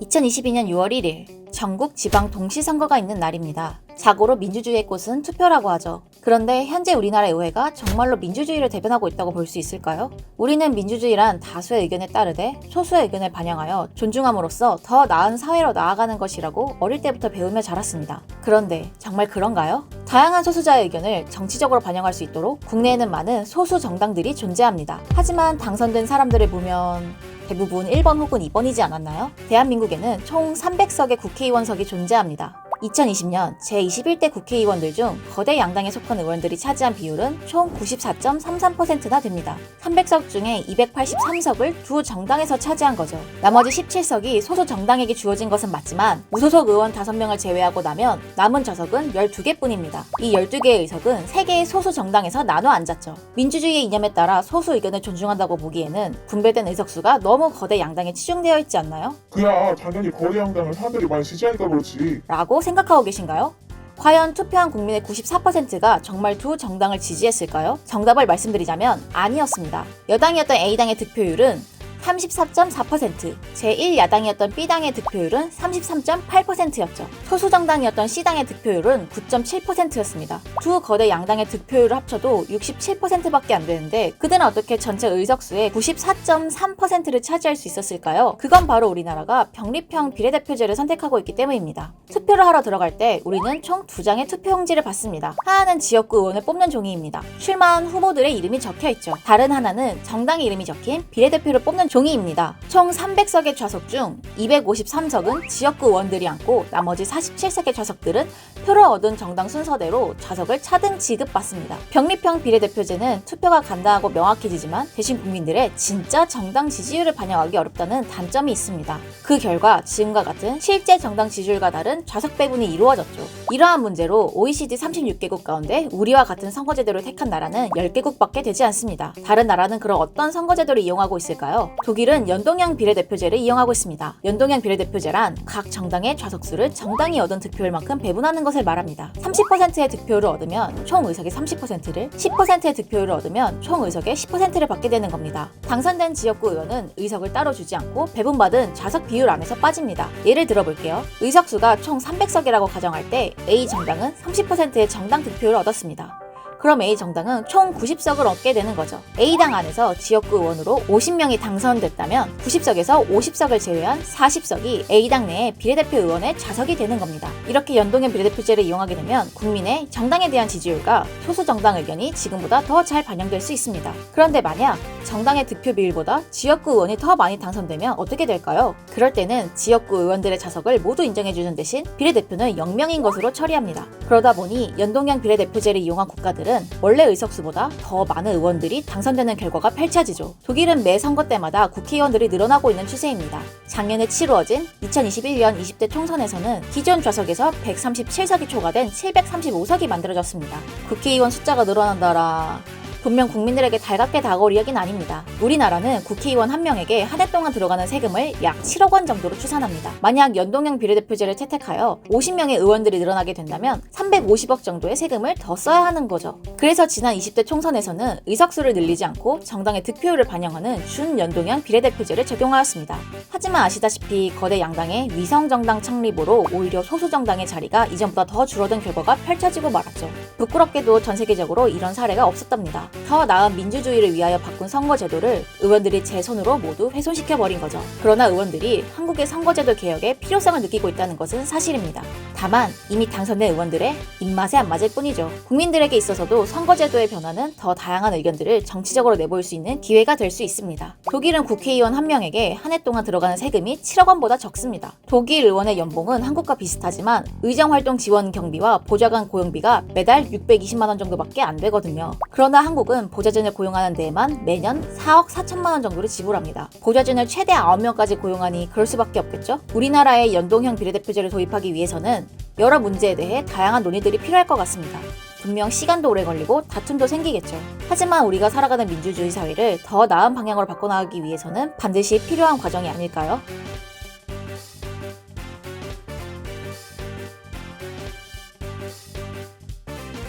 2022년 6월 1일 전국 지방 동시선거가 있는 날입니다. 자고로 민주주의의 꽃은 투표라고 하죠. 그런데 현재 우리나라 의회가 정말로 민주주의를 대변하고 있다고 볼 수 있을까요? 우리는 민주주의란 다수의 의견에 따르되 소수의 의견을 반영하여 존중함으로써 더 나은 사회로 나아가는 것이라고 어릴 때부터 배우며 자랐습니다. 그런데 정말 그런가요? 다양한 소수자의 의견을 정치적으로 반영할 수 있도록 국내에는 많은 소수 정당들이 존재합니다. 하지만 당선된 사람들을 보면 대부분 1번 혹은 2번이지 않았나요? 대한민국에는 총 300석의 국회의원석이 존재합니다. 2020년 제21대 국회의원들 중 거대 양당에 속한 의원들이 차지한 비율은 총 94.33%나 됩니다. 300석 중에 283석을 두 정당에서 차지한 거죠. 나머지 17석이 소수 정당에게 주어진 것은 맞지만 무소속 의원 5명을 제외하고 나면 남은 좌석은 12개뿐입니다. 이 12개의 의석은 3개의 소수 정당에서 나눠 앉았죠. 민주주의의 이념에 따라 소수 의견을 존중한다고 보기에는 분배된 의석수가 너무 거대 양당에 치중되어 있지 않나요? 그야 당연히 거대 양당을 사람들이 많이 지지하니까 그렇지. 라고 생각하고 계신가요? 과연 투표한 국민의 94%가 정말 두 정당을 지지했을까요? 정답을 말씀드리자면 아니었습니다. 여당이었던 A당의 득표율은 34.4%, 제1야당이었던 B당의 득표율은 33.8%였죠. 소수정당이었던 C당의 득표율은 9.7%였습니다. 두 거대 양당의 득표율을 합쳐도 67%밖에 안 되는데 그들은 어떻게 전체 의석수의 94.3%를 차지할 수 있었을까요? 그건 바로 우리나라가 병립형 비례대표제를 선택하고 있기 때문입니다. 투표를 하러 들어갈 때 우리는 총 2장의 투표용지를 받습니다. 하나는 지역구 의원을 뽑는 종이입니다. 출마한 후보들의 이름이 적혀있죠. 다른 하나는 정당의 이름이 적힌 비례대표를 뽑는 종이입니다. 총 300석의 좌석 중 253석은 지역구 의원들이 앉고 나머지 47석의 좌석들은 표를 얻은 정당 순서대로 좌석을 차등 지급받습니다. 병립형 비례대표제는 투표가 간단하고 명확해지지만 대신 국민들의 진짜 정당 지지율을 반영하기 어렵다는 단점이 있습니다. 그 결과 지금과 같은 실제 정당 지지율과 다른 좌석 배분이 이루어졌죠. 이러한 문제로 OECD 36개국 가운데 우리와 같은 선거제도를 택한 나라는 10개국밖에 되지 않습니다. 다른 나라는 그럼 어떤 선거제도를 이용하고 있을까요? 독일은 연동형 비례대표제를 이용하고 있습니다. 연동형 비례대표제란 각 정당의 좌석수를 정당이 얻은 득표율만큼 배분하는 것을 말합니다. 30%의 득표율을 얻으면 총 의석의 30%를, 10%의 득표율을 얻으면 총 의석의 10%를 받게 되는 겁니다. 당선된 지역구 의원은 의석을 따로 주지 않고 배분받은 좌석 비율 안에서 빠집니다. 예를 들어볼게요. 의석수가 총 300석이라고 가정할 때 A 정당은 30%의 정당 득표율을 얻었습니다. 그럼 A 정당은 총 90석을 얻게 되는 거죠. A당 안에서 지역구 의원으로 50명이 당선됐다면 90석에서 50석을 제외한 40석이 A당 내의 비례대표 의원의 좌석이 되는 겁니다. 이렇게 연동형 비례대표제를 이용하게 되면 국민의 정당에 대한 지지율과 소수 정당 의견이 지금보다 더 잘 반영될 수 있습니다. 그런데 만약 정당의 득표 비율보다 지역구 의원이 더 많이 당선되면 어떻게 될까요? 그럴 때는 지역구 의원들의 좌석을 모두 인정해주는 대신 비례대표는 0명인 것으로 처리합니다. 그러다 보니 연동형 비례대표제를 이용한 국가들은 원래 의석수보다 더 많은 의원들이 당선되는 결과가 펼쳐지죠. 독일은 매 선거 때마다 국회의원들이 늘어나고 있는 추세입니다. 작년에 치루어진 2021년 20대 총선에서는 기존 좌석에서 137석이 초과된 735석이 만들어졌습니다. 국회의원 숫자가 늘어난다라... 분명 국민들에게 달갑게 다가올 이야기는 아닙니다. 우리나라는 국회의원 한 명에게 한 해 동안 들어가는 세금을 약 7억 원 정도로 추산합니다. 만약 연동형 비례대표제를 채택하여 50명의 의원들이 늘어나게 된다면 350억 정도의 세금을 더 써야 하는 거죠. 그래서 지난 20대 총선에서는 의석수를 늘리지 않고 정당의 득표율을 반영하는 준연동형 비례대표제를 적용하였습니다. 하지만 아시다시피 거대 양당의 위성정당 창립으로 오히려 소수정당의 자리가 이전보다 더 줄어든 결과가 펼쳐지고 말았죠. 부끄럽게도 전 세계적으로 이런 사례가 없었답니다. 더 나은 민주주의를 위하여 바꾼 선거제도를 의원들이 제 손으로 모두 훼손시켜버린 거죠. 그러나 의원들이 한국의 선거제도 개혁의 필요성을 느끼고 있다는 것은 사실입니다. 다만 이미 당선된 의원들의 입맛에 안 맞을 뿐이죠. 국민들에게 있어서도 선거제도의 변화는 더 다양한 의견들을 정치적으로 내보일 수 있는 기회가 될 수 있습니다. 독일은 국회의원 한 명에게 한 해 동안 들어가는 세금이 7억 원보다 적습니다. 독일 의원의 연봉은 한국과 비슷하지만 의정활동 지원 경비와 보좌관 고용비가 매달 620만 원 정도밖에 안 되거든요. 그러나 한국은 보좌진을 고용하는 데에만 매년 4억 4천만 원 정도를 지불합니다. 보좌진을 최대 9명까지 고용하니 그럴 수밖에 없겠죠? 우리나라의 연동형 비례대표제를 도입하기 위해서는 여러 문제에 대해 다양한 논의들이 필요할 것 같습니다. 분명 시간도 오래 걸리고 다툼도 생기겠죠. 하지만 우리가 살아가는 민주주의 사회를 더 나은 방향으로 바꿔나가기 위해서는 반드시 필요한 과정이 아닐까요?